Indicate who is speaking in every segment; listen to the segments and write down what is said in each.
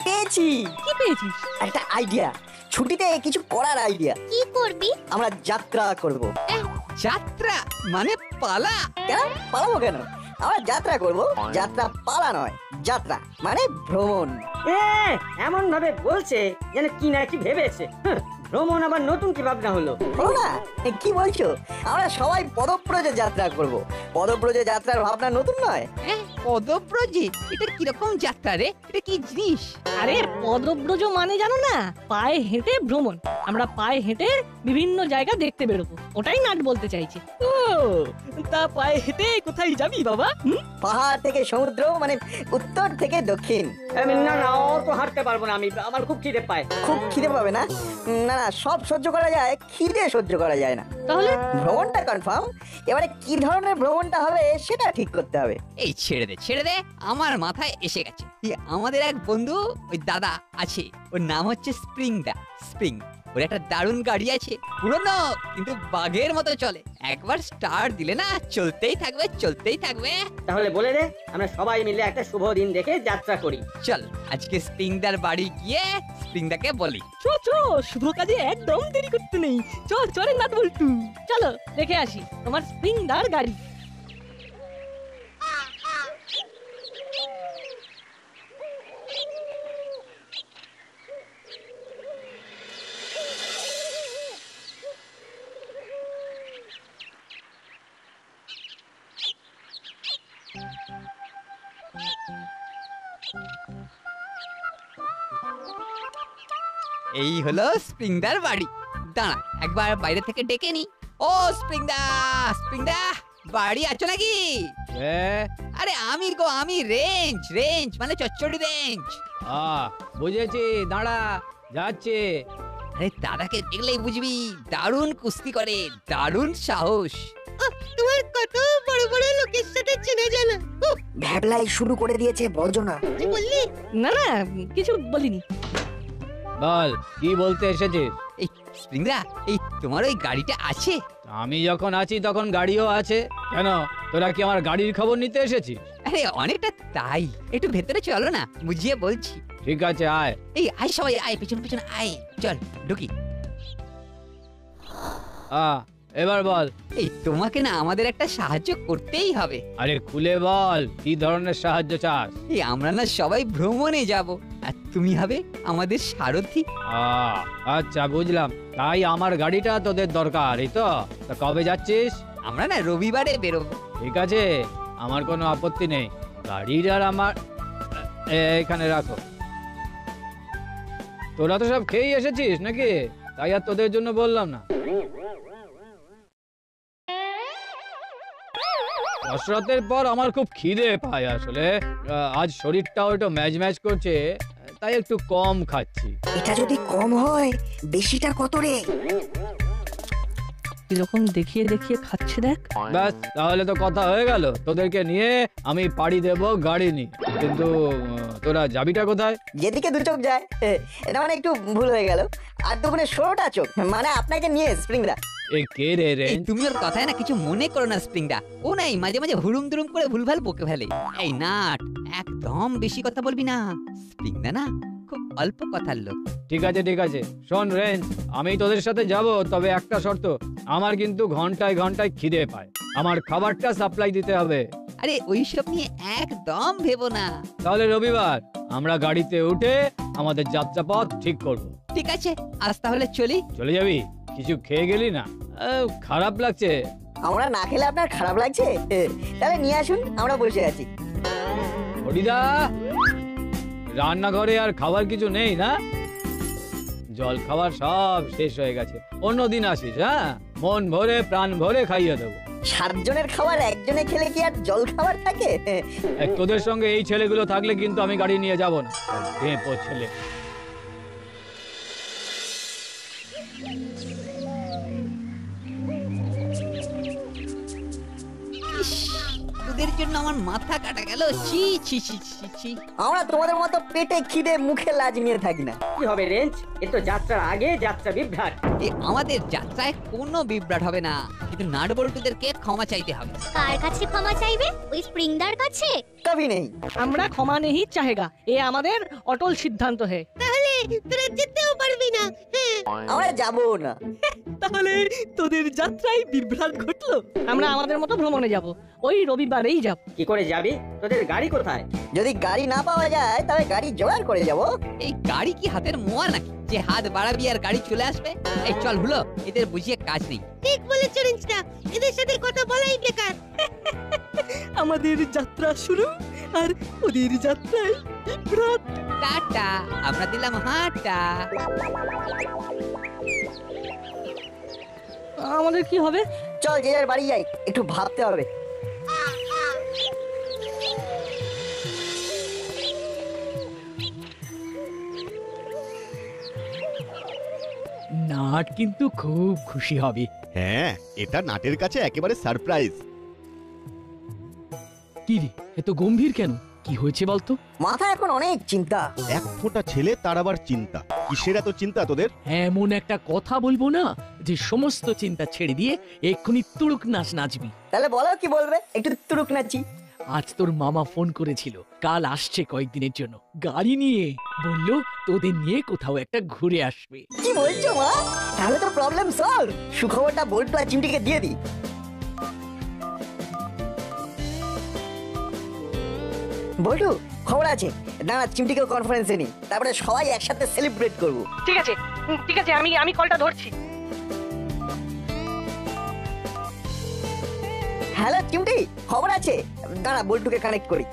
Speaker 1: পেয়েছি।
Speaker 2: কি পেয়েছিস?
Speaker 1: একটা আইডিয়া, ছুটিতে কিছু করার আইডিয়া।
Speaker 3: কি করবি?
Speaker 1: আমরা যাত্রা করব।
Speaker 4: যাত্রা মানে পালা?
Speaker 1: কেন পালাবো কেন? আমরা যাত্রা করব, যাত্রা পালা নয়। যাত্রা মানে ভ্রমণ।
Speaker 2: এমন ভাবে বলছে যেন কি না কি ভেবেছে। ভ্রমণ আবার নতুন কি ভাবনা হলো?
Speaker 1: হলো না? কি বলছো? আমরা সবাই পদব্রজে যাত্রা করব। পদব্রজে যাত্রার ভাবনা নতুন নয়।
Speaker 4: পদব্রজে? এটা কিরকম যাত্রা রে? এটা কি জিনিস?
Speaker 2: আরে পদব্রজ মানে জানো না? পায়ে হেঁটে ভ্রমণ। আমরা পায়ে হেঁটে বিভিন্ন জায়গা দেখতে বেরোবো, ওটাই নাট বলতে চাইছে। ও তা পায়ে হেঁটে কোথায় যাবি বাবা?
Speaker 1: পাহাড় থেকে সমুদ্র, মানে উত্তর থেকে দক্ষিণ।
Speaker 2: না না, অত হাঁটতে পারবো না আমি, আমার খুব খিদে পায়।
Speaker 1: খুব খিদে পাবে না? না না, সব সহ্য করা যায়, খিদে সহ্য করা যায় না।
Speaker 2: তাহলে
Speaker 1: ভ্রমণটা কনফার্ম, এবারে কি ধরনের ভ্রমণটা হবে সেটা ঠিক করতে হবে।
Speaker 4: এই ছেড়ে দে, আমার মাথায় এসে গেছে। আমাদের এক বন্ধু, ওই দাদা আছে, ওর নাম হচ্ছে স্প্রিং। ওর একটা দারুণ গাড়ি আছে, পুরনো কিন্তু বাঘের মতো চলে। একবার স্টার্ট দিলে না চলতেই থাকবে।
Speaker 2: তাহলে বলে দে, আমরা সবাই মিলে একটা শুভ দিন দেখে যাত্রা করি।
Speaker 4: চল আজকে স্প্রিংদার বাড়ি গিয়ে স্প্রিংদাকে বলি।
Speaker 2: চো শুভ কাজে একদম দেরি করতে নেই। চলে নাট বল্টু, চলো দেখে আসি তোমার স্প্রিংদার গাড়ি।
Speaker 4: এই হলো স্প্রিংদার বাড়ি। দাঁড়া, একবার বাইরে থেকে ডেকে নি। ও স্প্রিংদা বাড়ি আছো নাকি? আরে আমি রেঞ্জ মানে চচ্চড়ি রেঞ্জ।
Speaker 5: বুঝেছি, দাঁড়া যাচ্ছে।
Speaker 4: আরে দাদাকে দেখলেই বুঝবি, দারুণ কুস্তি করে, দারুণ সাহস। তোমার কত বড় বড় লোকের সাথে চেনা জানা।
Speaker 1: ভ্যাবলাই শুরু করে দিয়েছে বর্জনা।
Speaker 4: কি বললি?
Speaker 2: না কিছু বলিনি।
Speaker 5: বল, কি বলতে এসেছিস?
Speaker 4: এই স্প্রিংদা, এই তোমার ওই গাড়িটা আছে?
Speaker 5: আমি যখন আছি তখন গাড়িও আছে। কেন, তোরা কি আমার গাড়ির খবর নিতে এসেছিস?
Speaker 4: আরে অনেকটা তাই। একটু ভেতরে চলো না, বুঝিয়ে বলছি।
Speaker 5: ঠিক আছে, আয়।
Speaker 4: এই আয় সবাই আয়, পিছন আয়, চল ঢুকি।
Speaker 5: এবার বল।
Speaker 4: এই তোমাকে না আমাদের একটা সাহায্য করতেই হবে।
Speaker 5: আরে খুলে বল, কি ধরনের সাহায্য চাস?
Speaker 4: এই আমরা না সবাই ভ্রমণে যাব, আর তুমি হবে আমাদের সারথি।
Speaker 5: আচ্ছা বুঝলাম, তাই আমার গাড়িটা তোদের দরকার, এই তো? তা কবে যাচ্ছিস?
Speaker 4: আমরা না রবিবারে বেরোবো।
Speaker 5: ঠিক আছে, আমার কোনো আপত্তি নেই। গাড়ির আর আমার এখানে রাখো। তোরা তো সব খেয়েই এসেছিস নাকি? তাই আর তোদের জন্য বললাম না। কসরতের পর আমার খুব খিদে পায় আসলে। আজ শরীরটাও একটু ম্যাজ করছে, তাই একটু কম খাচ্ছি।
Speaker 1: এটা যদি কম হয়, বেশিটা কত রে?
Speaker 2: এরকম দেখিয়ে খাচ্ছে দেখ।
Speaker 5: ব্যাস, তাহলে তো কথা হয়ে গেল। তোদেরকে নিয়ে আমি পাড়ি দেব গাড়ি নিয়ে। কিন্তু তোরা যাবিটা কোথায়?
Speaker 1: যেদিকে দু চোখ যায়। এটা মানে একটু ভুল হয়ে গেল। আর দুগুণে 16টা চোখ, মানে আপনাকে নিয়ে স্প্রিংদা।
Speaker 5: এ কে রে?
Speaker 4: তুমি ওর কথায় না কিছু মনে করো না স্প্রিংদা। ও নাই মাঝে মাঝে হুড়ুম দুরুম করে ভুলভাল বকে ফেলে। এই নাট, একদম বেশি কথা বলবি না। স্প্রিংদা না খুব অল্প কথার লোক।
Speaker 5: ঠিক আছে, শোন রেঞ্জ, আমি তোদের সাথে যাব, তবে একটা শর্ত। আমার কিন্তু ঘন্টায় খিদে পায়। আমার খাবারটা সাপ্লাই দিতে হবে।
Speaker 4: আরে ওইসব নিয়ে একদম ভেবো না।
Speaker 5: তাহলে রবিবার আমরা গাড়িতে উঠে আমাদের যাত্রাপথ ঠিক করব।
Speaker 4: ঠিক আছে, আজ তাহলে চলি।
Speaker 5: চলে যাবি? কিছু খেয়ে গেলি না? খারাপ লাগছে।
Speaker 1: আমরা না খেলে আপনার খারাপ লাগছে? তাহলে নিয়ে আসুন, আমরা বসে আছি।
Speaker 5: হরিদা, রান্নাঘরে আর খাবার কিছু নেই না? জল খাবার সব শেষ হয়ে গেছে। অন্যদিন আসিস, হ্যাঁ? মন ভরে প্রাণ ভরে খাইয়ে দেবো।
Speaker 1: 7 জনের খাবার একজনে খেলে কি আর জল খাবার থাকে?
Speaker 5: তোদের সঙ্গে এই ছেলেগুলো থাকলে কিন্তু আমি গাড়ি নিয়ে যাব না। ঢেপো ছেলে।
Speaker 4: তোদের জন্য আমার মাথা কাটা গেল। ছি ছি ছি ছি ছি।
Speaker 1: আমরা তোমাদের মতো পেটে খিদে মুখে লাজ নিয়ে থাকি না।
Speaker 3: কি হবে রেঞ্জ? এ তো যাত্রার আগে যাত্রা বিভ্রাট।
Speaker 4: আমাদের যাত্রায় কোনো বিভ্রাট হবে না, কিন্তু নাটবল্টুদেরকে ক্ষমা চাইতে হবে।
Speaker 6: কার কাছে ক্ষমা চাইবে? ওই স্প্রিংদার কাছে?
Speaker 1: কবি নেই।
Speaker 2: আমরা ক্ষমা নেহি চাহেগা, এ আমাদের অটল সিদ্ধান্ত হে।
Speaker 6: তোরা যেতেও পারবি না।
Speaker 1: আমরা যাবো না।
Speaker 2: তাহলে তোদের যাত্রায় বিভ্রাট ঘটলো। আমরা আমাদের মতো ভ্রমণে যাব, ওই রবিবারেই যাব।
Speaker 3: কি করে যাবি? তোদের গাড়ি কোথায়?
Speaker 1: যদি গাড়ি না পাওয়া যায় তবে গাড়ি জোগাড় করে যাব।
Speaker 4: এই গাড়ি কি হাতের মোয়া নাকি যে হাত বাড়াবি আর গাড়ি চলে আসবে? এই চল হলো, এদের বুঝিয়ে কাজ নেই।
Speaker 6: ঠিক বলেছ রেঞ্জটা, এদের সাথে কথা বলাই বেকার।
Speaker 2: আমাদের যাত্রা শুরু আর ওদের যাত্রায় বিভ্রাট।
Speaker 4: টাটা, আমরা দিলাম হাঁটা।
Speaker 2: আমাদের কি হবে?
Speaker 1: চল যে যার বাড়ি যাই, একটু ভাবতে হবে।
Speaker 7: নাট কিন্তু খুব খুশি হবে।
Speaker 8: হ্যাঁ, এটা নাটের কাছে একেবারে সারপ্রাইজ।
Speaker 7: কি রে, এত গম্ভীর কেন? কি হয়েছে বলতো?
Speaker 1: মাথায় এখন অনেক চিন্তা।
Speaker 8: এক ফোঁটা ছেলে, তার আবার চিন্তা। কিসের এত চিন্তা তোদের?
Speaker 7: এমন একটা কথা বলবো না যে সমস্ত চিন্তা ছেড়ে দিয়ে এক্ষুনি তুড়ুক নাচ নাচবি।
Speaker 1: তাহলে বলো কি বলবে, একটু তুরুক নাচি।
Speaker 7: আজ তোর মামা ফোন করেছিল, কাল আসছে কয়েকদিনের জন্য গাড়ি নিয়ে। বললো তোদের নিয়ে কোথাও একটা ঘুরে আসবে।
Speaker 1: কি বলছো মা? তাহলে তো প্রবলেম সলভ। সুখবরটা বল্টু আর চিমটিকে দিয়ে দিই। বল্টু, খবর আছে। দাঁড়া, চিমটিকেও কনফারেন্সে নি, তারপরে সবাই একসাথে সেলিব্রেট করব।
Speaker 2: ঠিক আছে ঠিক আছে, আমি কলটা ধরছি।
Speaker 1: হ্যালো চিমটি, খবর আছে। দাঁড়া, বল্টুকে কানেক্ট করি।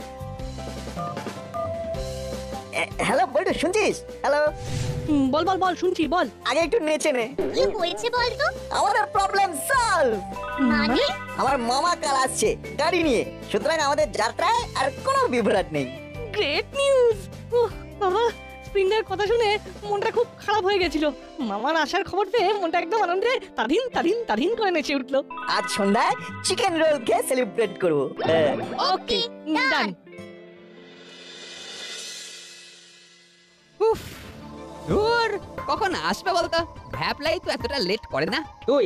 Speaker 1: হ্যালো বল্টু, শুনছিস? হ্যালো,
Speaker 2: বল বল বল, শুনছি, বল।
Speaker 1: আগে একটু নেচে নে।
Speaker 6: কি হয়েছে বলতো?
Speaker 1: আমাদের প্রবলেম সলভ।
Speaker 6: মানে?
Speaker 1: আমার মামা কাল আসছে গাড়ি নিয়ে, সুতরাং আমাদের যাত্রায় আর কোনো বিভ্রাট নেই।
Speaker 2: Great news! বাবা, স্প্রিংয়ের কথা শুনে মনটা খুব খারাপ হয়ে গেছিল। মামার আসার খবর পেয়ে মনটা একদম আনন্দে তাধিন তাধিন তাধিন করে নেচে উঠলো।
Speaker 1: আজ সন্ধ্যায় চিকেন রোল খেয়ে সেলিব্রেট করবো।
Speaker 2: ওকে, ডান।
Speaker 4: উফ, ধুর, কখন আসবে বলতো? ভ্যাপলাই তো এতটা লেট করে না।
Speaker 3: তুই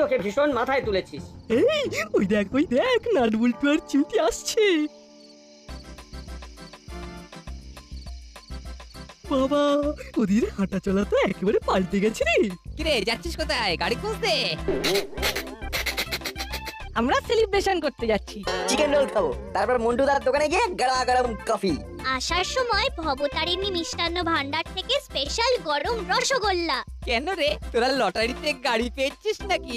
Speaker 3: ওকে ভীষণ মাথায় তুলেছিস।
Speaker 2: ওই দেখ, নাটবল্টু আর চিমটি আসছে। বাবা, ওদের হাঁটা চলা তো একেবারে পাল্টে গেছে রে।
Speaker 4: কিরে, যাচ্ছিস কোথায়? গাড়ি খুঁজতে?
Speaker 2: আমরা সেলিব্রেশন করতে যাচ্ছি।
Speaker 1: চিকেন রোল খাবো, তারপর মন্টুদার দোকানে গিয়ে গরম গরম কফি।
Speaker 6: আসার সময় ভবতারিণী মিষ্টান্ন ভান্ডার থেকে স্পেশাল গরম রসগোল্লা।
Speaker 4: কেন রে, তোরা লটারিতে গাড়ি পেয়েছিস নাকি?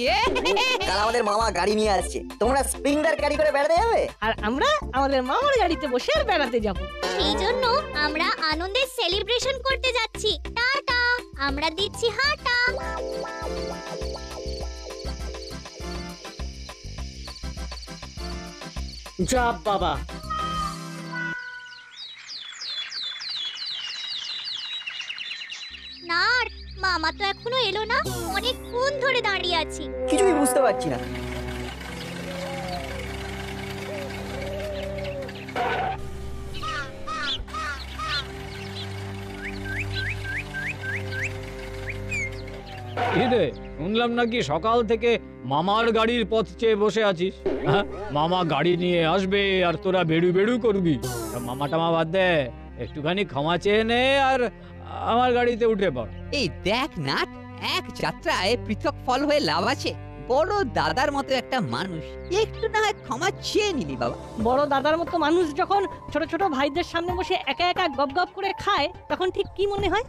Speaker 1: কাল আমাদের মামা গাড়ি নিয়ে আসছে, তোমরা স্প্রিংদার গাড়ি করে বেড়াতে যাবে।
Speaker 2: আর আমরা আমাদের মামার গাড়িতে বসে আর বেড়াতে যাব।
Speaker 6: সেই জন্য আমরা আনন্দের সেলিব্রেশন করতে যাচ্ছি। টাটা, আমরা দিচ্ছি হাঁটা।
Speaker 3: যা বাবা,
Speaker 6: না, মামা তো এখনো এলো না। অনেকক্ষণ ধরে দাঁড়িয়ে আছি।
Speaker 1: কিছুই বুঝতে পারছি না।
Speaker 5: কি রে, শুনলাম নাকি সকাল থেকে মামার গাড়ির পথ চেয়ে বসে আছিস? হ্যাঁ, মামা গাড়ি নিয়ে আসবে আর তোরা বেড়ু বেড়ু করবি। তা মামা টামা বাদ দে, একটুখানি ক্ষমা চেয়ে নে আর আমার গাড়িতে উঠে পড়।
Speaker 4: এই দেখ নাট, এক যাত্রায় পৃথক ফল হয়ে লাভ আছে। বড় দাদার মতো একটা মানুষ, একটু না হয় ক্ষমা চেয়ে নিলি বাবা।
Speaker 2: বড় দাদার মতো মানুষ যখন ছোট ছোট ভাইদের সামনে বসে একা একা গপ গপ করে খায়, তখন ঠিক কি মনে হয়?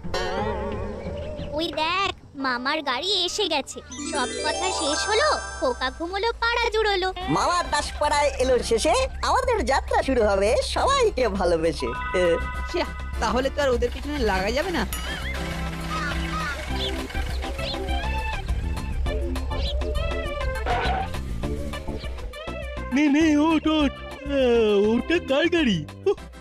Speaker 6: ওই দেখ, মামার গাড়ি এসে গেছে। সব কথা শেষ হলো, খোকা ঘুমোলো, পাড়া জুড়োলো।
Speaker 1: মামা দাসপাড়ায় এলো শেষে, আমাদের যাত্রা শুরু হবে সবাইকে ভালোবেসে।
Speaker 4: ছ্যা, তাহলে তো আর ওদের পিছনে লাগা যাবে না।
Speaker 9: নে ওট ওটা কার গাড়ি?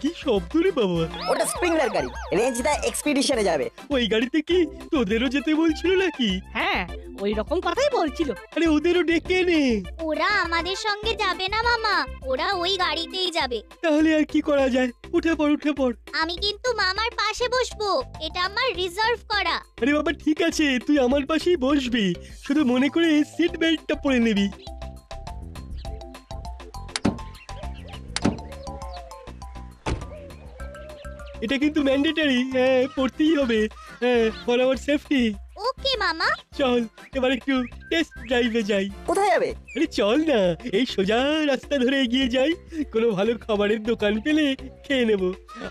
Speaker 9: কি শব্দ রে বাবা!
Speaker 1: ওটা স্প্রিংদার গাড়ি, রেঞ্জদা এক্সপিডিশনে যাবে।
Speaker 9: ওই গাড়িতে কি তোদেরও যেতে বলছিল নাকি?
Speaker 2: হ্যাঁ, ওই রকম কথাই বলছিল।
Speaker 9: আরে ওদেরও ডেকে নে।
Speaker 6: ওরা আমাদের সঙ্গে যাবে না মামা, ওরা ওই গাড়িতেই যাবে।
Speaker 9: তাহলে আর কি করা যায়? উঠে পড়, উঠে পড়।
Speaker 6: আমি কিন্তু মামার পাশে বসবো, এটা আমার রিজার্ভ করা।
Speaker 9: আরে বাবা ঠিক আছে, তুই আমার পাশেই বসবি, শুধু মনে করে সিট বেল্টটা পরে নিবি। এটা কিন্তু ম্যান্ডেটরি, হ্যাঁ পড়তেই হবে, হ্যাঁ ফর আওয়ার সেফটি।
Speaker 6: ওকে মামা।
Speaker 9: চল এবার একটু টেস্ট ড্রাইভে যাই।
Speaker 1: কোথায় যাবে?
Speaker 9: আরে চল না, এই সোজা রাস্তা ধরে এগিয়ে যাই, কোনো ভালো খাবারের দোকান পেলে খেয়ে নেব।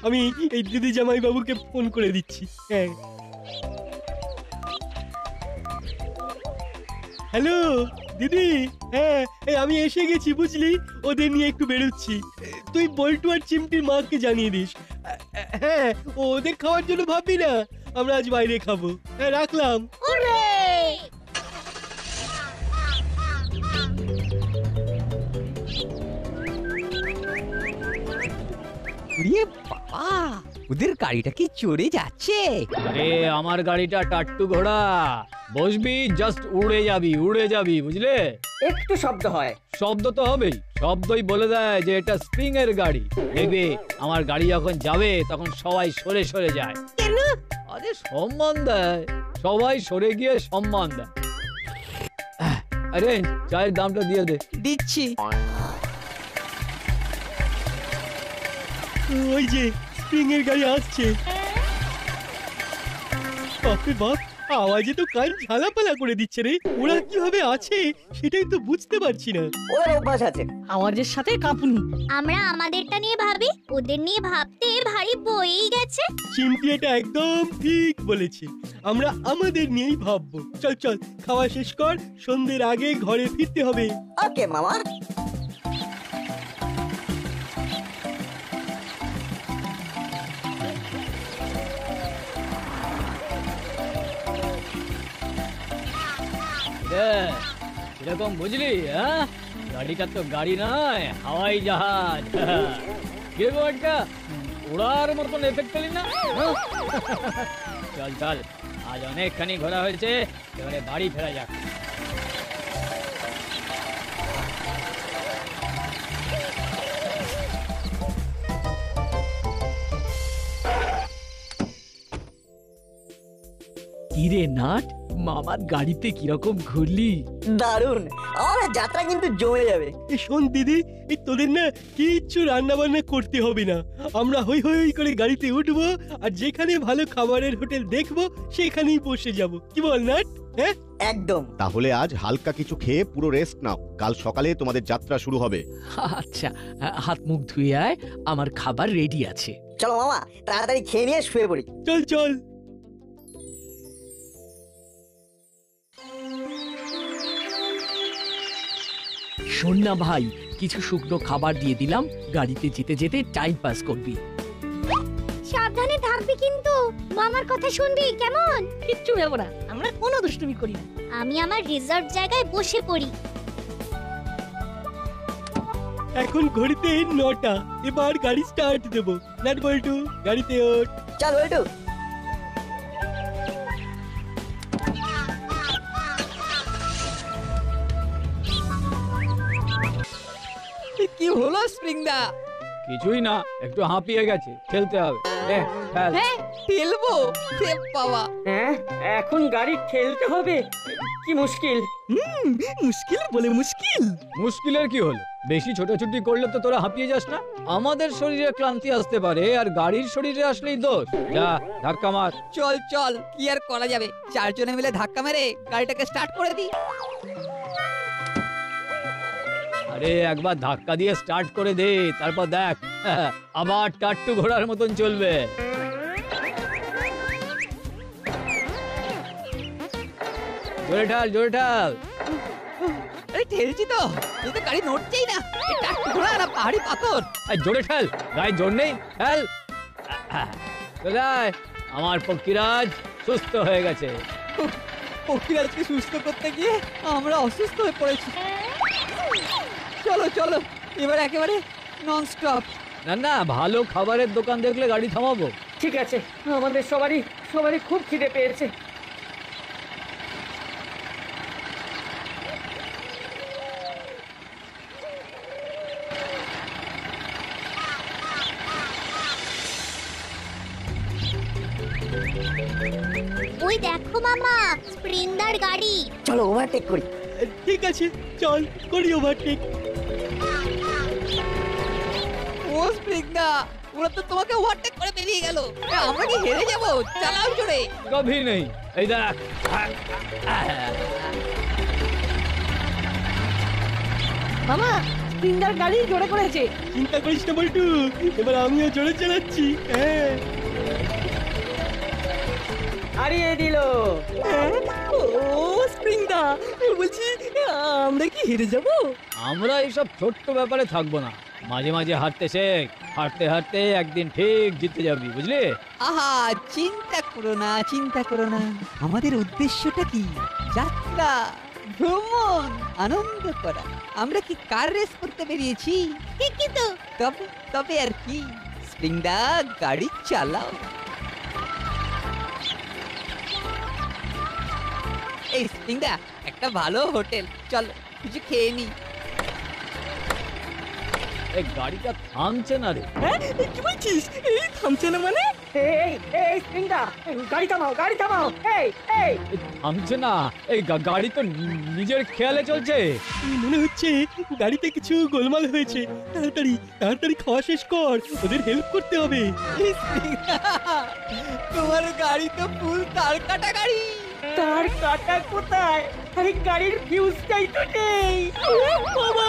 Speaker 9: আমি এই দিদি জামাই বাবুকে ফোন করে দিচ্ছি। হ্যাঁ হ্যালো দিদি, হ্যাঁ এই আমি এসে গেছি বুঝলি, ওদের নিয়ে একটু বেরোচ্ছি। তুই বল্টু আর চিমটির মাকে জানিয়ে দিস। হ্যাঁ ওদের খাওয়ার জন্য ভাববি না, আমরা আজ বাইরে খাবো। হ্যাঁ রাখলাম।
Speaker 4: উড়িয়ে বাবা, ওদের গাড়িটা কি চড়ে যাচ্ছে?
Speaker 5: আরে আমার গাড়িটা টাট্টু ঘোড়া, বসবি জাস্ট উড়ে যাবি, উড়ে যাবি, বুঝলে?
Speaker 3: একটু শব্দ হয়।
Speaker 5: শব্দ তো হবেই, শব্দই বলে দেয় যে এটা স্প্রিং এর গাড়ি। দেখবে আমার গাড়ি যখন যাবে তখন সবাই সরে সরে যায়।
Speaker 2: কেন?
Speaker 5: আরে সম্মান দেয়, সবাই সরে গিয়ে সম্মান দেয়। আরে চায়ের দামটা দিয়ে দে।
Speaker 4: দিচ্ছি।
Speaker 9: ওই যে স্প্রিং এর গাড়ি আসছে। বাপরে বাপ, আওয়াজে তো কান ঝালাপালা করে দিচ্ছে রে। ওরা কিভাবে আছে সেটাই তো বুঝতে পারছি না।
Speaker 1: ওদের অভ্যাস আছে।
Speaker 2: আওয়াজের সাথে কাঁপুনি।
Speaker 6: আমরা আমাদেরটা নিয়ে ভাবি, ওদের নিয়ে ভাবতে ভারী বয়েই গেছে।
Speaker 9: চিমটি এটা একদম ঠিক বলেছে, আমরা আমাদের নিয়েই ভাববো। চল চল, খাওয়া শেষ কর, সন্ধ্যের আগে ঘরে ফিরতে হবে।
Speaker 1: ওকে মামা।
Speaker 5: এরকম বুঝলি? হ্যাঁ গাড়িটা তো গাড়ি নয়, হাওয়াই জাহাজ। কে গো একটা ওড়ার মতন এফেক্ট পেলি না? চল চল, আজ অনেকখানি ঘোরা হয়েছে, এবারে বাড়ি ফেরা যাক।
Speaker 7: কিরে নাট, মামার গাড়িতে কিরকম ঘুরলি?
Speaker 1: দারুন, আমার যাত্রা কিন্তু জমে যাবে।
Speaker 9: এই শোন দিদি, এই তোদের না কিচ্ছু রান্না বান্না করতে হবে না, আমরা হই হই করে গাড়িতে উঠবো আর যেখানে ভালো খাবারের হোটেল দেখবো সেখানেই বসে যাব। কি বল নাট? হ্যাঁ
Speaker 1: একদম।
Speaker 8: তাহলে আজ হালকা কিছু খেয়ে পুরো রেস্ট নাও, কাল সকালে তোমাদের যাত্রা শুরু হবে।
Speaker 7: আচ্ছা, হাত মুখ ধুয়ে আয়, আমার খাবার রেডি আছে।
Speaker 1: চলো মামা, তাড়াতাড়ি খেয়ে নিয়ে শুয়ে পড়ি।
Speaker 9: চল চল।
Speaker 7: শোন না ভাই, কিছু শুকনো খাবার দিয়ে দিলাম, গাড়িতে যেতে যেতে টাইম পাস করবি।
Speaker 6: সাবধানে থাকবি কিন্তু, মামার কথা শুনবি কেমন?
Speaker 2: কিচ্ছু ভেবো না, আমরা কোনো দুষ্টুমি করি না।
Speaker 6: আমি আমার রিজার্ভ জায়গায় বসে পড়ি।
Speaker 9: এখন ঘড়িতে 9টা, এবার গাড়ি স্টার্ট দেবো। নাট বল্টু, গাড়িতে ওঠ।
Speaker 1: চল বল্টু।
Speaker 4: কি হলো স্প্রিং দা?
Speaker 5: কিছুই না, একটু হাঁপিয়ে গেছে, খেলতে হবে। খেল।
Speaker 4: খেলবো? হে বাবা,
Speaker 3: হ্যাঁ এখন গাড়ি ঠেলতে হবে, কি মুশকিল।
Speaker 7: মুশকিল বলে মুশকিল।
Speaker 5: মুশকিলের কি হলো? বেশি ছোটাছুটি করলে তো তোরা হাঁপিয়ে যাস না? আমাদের শরীরে ক্লান্তি আসতে পারে, আর গাড়ির শরীরে আসলেই দোষ। যা ধাক্কা মার।
Speaker 4: চল চল, কি আর করা যাবে, চারজনে মিলে ধাক্কা মেরে গাড়িটাকে স্টার্ট করে দিই।
Speaker 5: আরে একবার ধাক্কা দিয়ে স্টার্ট করে দে, তারপর দেখ আবার টাট্টু ঘোড়ার মতন চলবে। জোরে ঠাল, জোরে ঠাল।
Speaker 4: আরে ঠেলছি তো, কিন্তু গাড়ি নড়ছেই না। এটা ঘোড়া না পাহাড়ি পাথর।
Speaker 5: জোরে ঠেল, গায়ে জোর নেই, ঠেল। চলে আয়, আমার পক্ষীরাজ সুস্থ হয়ে গেছে।
Speaker 4: পক্ষীরাজকে সুস্থ করতে গিয়ে আমরা অসুস্থ হয়ে পড়েছি। চলো চলো, এবার একেবারে নন স্টপ।
Speaker 5: না না, ভালো খাবারের দোকান দেখলে গাড়ি থামাবো।
Speaker 3: ঠিক আছে, আমাদের সবারই খুব খিদে পেয়েছে।
Speaker 6: ওই দেখো মামা, স্প্রিংদার গাড়ি।
Speaker 1: চলো ওভারটেক করি।
Speaker 9: ঠিক আছে, চল করি ওভারটেক।
Speaker 4: ও স্প্রিংদা, ওরা তো তোমাকে ওভারটেক করে বেরিয়ে গেল। আমরা কি হেরে যাব? চালাও জোরে।
Speaker 5: কভি নেই, এই দেখ।
Speaker 2: মামা স্প্রিংদার গাড়ি জোরে করেছে।
Speaker 9: চিন্তা করিস না বল্টু, এবার আমিও জোরে চালাচ্ছি। হ্যাঁ,
Speaker 3: হারিয়ে দিল।
Speaker 2: ও স্প্রিংদা, বলছি আমরা কি হেরে যাব?
Speaker 5: আমরা এইসব ছোট্ট ব্যাপারে থাকবো না, মাঝে মাঝে হাঁটতে শেখ। হাঁটতে হাঁটতে একদিন ঠিক জিতে যাবি, বুঝলি?
Speaker 4: আহা, চিন্তা করো না, চিন্তা করো না। আমাদের উদ্দেশ্যটা কি? যাত্রা, ভ্রমণ, আনন্দ করা। আমরা কি কার রেস করতে বেরিয়েছি?
Speaker 6: ঠিকই তো।
Speaker 4: তবে তবে আর কি, স্প্রিংদা গাড়ি চালাও। এই স্প্রিংদা, একটা ভালো হোটেল, চলো কিছু খেয়ে নি।
Speaker 5: এই গাড়িটা থামছে না রে।
Speaker 2: হ্যাঁ কি বলছিস? এই থামছে না মানে?
Speaker 3: এই এই স্প্রিংদা, গাড়ি থামাও, গাড়ি থামাও। এই এই
Speaker 5: এই থামছে না, এই গাড়ি তো নিজের খেয়ালে চলছে।
Speaker 9: মনে হচ্ছে গাড়িতে কিছু গোলমাল হয়েছে। তাড়াতাড়ি তাড়াতাড়ি খাওয়া শেষ কর, ওদের হেল্প করতে হবে।
Speaker 4: এই স্প্রিংদা, তোমার গাড়ি তো ফুল তার কাটা গাড়ি।
Speaker 3: তার কাটা কোথায়? আরে গাড়ির ফিউজটাই তো নেই।
Speaker 2: বাবা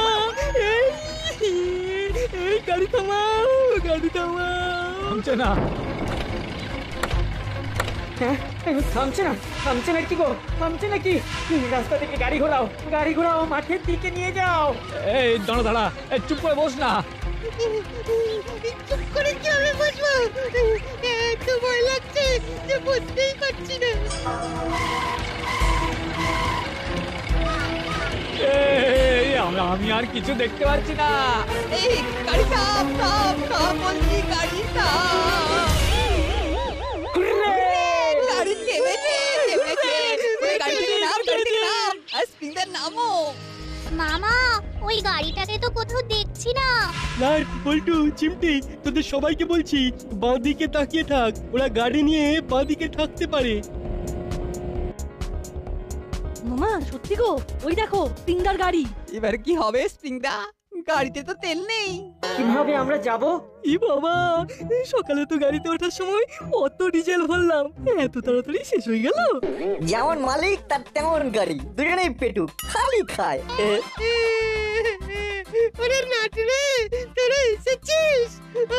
Speaker 2: এই গাড়ি থামাও, গাড়ি থামাও।
Speaker 5: থামছে না।
Speaker 3: হ্যাঁ, থামছে না, থামছে না কি গো? থামছে নাকি? রাস্তা থেকে গাড়ি ঘোরাও, গাড়ি ঘোরাও, মাঠের দিকে নিয়ে যাও।
Speaker 5: এই দাঁড়া দাঁড়া, এই চুপ করে বস না।
Speaker 6: চুপ করে কিভাবে বসবো? এত ভয় লাগছে যে বসতেই পারছি না।
Speaker 5: এই আমি আর কিছু দেখতে পাচ্ছি না।
Speaker 4: এই গাড়ি থাম, থাম, থাম বলছি, গাড়ি থাম। গাড়ি থেমেছে, থেমেছে। ওই গাড়ি থেকে নাম, গাড়ি থেকে নাম। আর স্প্রিংদার নামও।
Speaker 6: মামা, ওই গাড়িটাকে তো কোথাও দেখছি না।
Speaker 9: আর বল্টু, চিমটি, তোদের সবাইকে বলছি বাঁ দিকে তাকিয়ে থাক, ওরা গাড়ি নিয়ে বাঁ দিকে থাকতে পারে।
Speaker 2: মামা সত্যি গো, ওই দেখো স্প্রিংদার গাড়ি।
Speaker 4: এবার কি হবে স্প্রিংদা? গাড়িতে তো তেল নেই।
Speaker 3: কিভাবে আমরা যাব?
Speaker 2: ই বাবা, সকালে তো গাড়িতে ওঠার সময় অত ডিজেল ভরলাম, এত তাড়াতাড়ি শেষ হয়ে গেল।
Speaker 1: যেমন মালিক তার তেমন গাড়ি, দুজনেই পেটুক, খালি খায়।
Speaker 6: ওরে নাটরে, তোরা এসেছিস?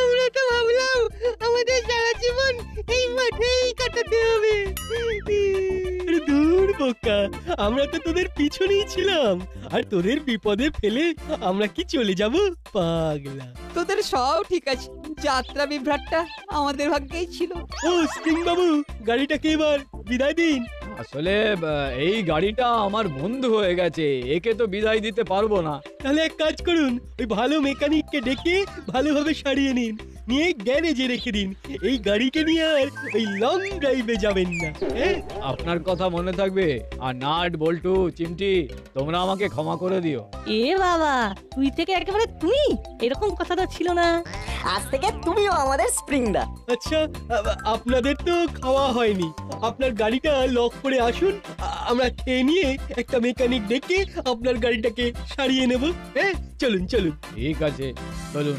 Speaker 6: আমরা তো ভাবলাম আমাদের সারা জীবন এই মাঠেই কাটাতে হবে।
Speaker 9: আরে দূর বোকা, আমরা তো তোদের পিছনেই ছিলাম, আর তোদের বিপদে ফেলে আমরা কি চলে যাব? পাগলা।
Speaker 4: তোদের সব ঠিক আছে, যাত্রা বিভ্রাটটা আমাদের ভাগ্যেই ছিল।
Speaker 9: ও স্প্রিং বাবু, গাড়িটাকে এবার বিদায় দিন।
Speaker 5: আসলে এই গাড়িটা আমার বন্ধু হয়ে গেছে, একে তো বিদায় দিতে পারবো না।
Speaker 9: তাহলে এক কাজ করুন, ওই ভালো মেকানিককে ডেকে ভালোভাবে সারিয়ে নিন, নিয়ে গ্যারেজে রেখে দিন। এই গাড়িকে নিয়ে আর ওই লং ড্রাইভে যাবেন না। হ্যাঁ,
Speaker 5: আপনার কথা মনে থাকবে। আর নাট, বল্টু, চিমটি, তোমরা আমাকে ক্ষমা করে দিও।
Speaker 2: এ বাবা, তুই থেকে একেবারে তুই, এরকম কথা তো ছিল না।
Speaker 1: আজ থেকে তুমিও আমাদের স্প্রিংদা।
Speaker 9: আচ্ছা, আপনাদের তো খাওয়া হয়নি, আপনার গাড়িটা লক করে আসুন, আমরা খেয়ে নিয়ে একটা মেকানিক ডেকে আপনার গাড়িটাকে সারিয়ে নেব। হ্যাঁ, চলুন চলুন।
Speaker 5: ঠিক আছে, চলুন।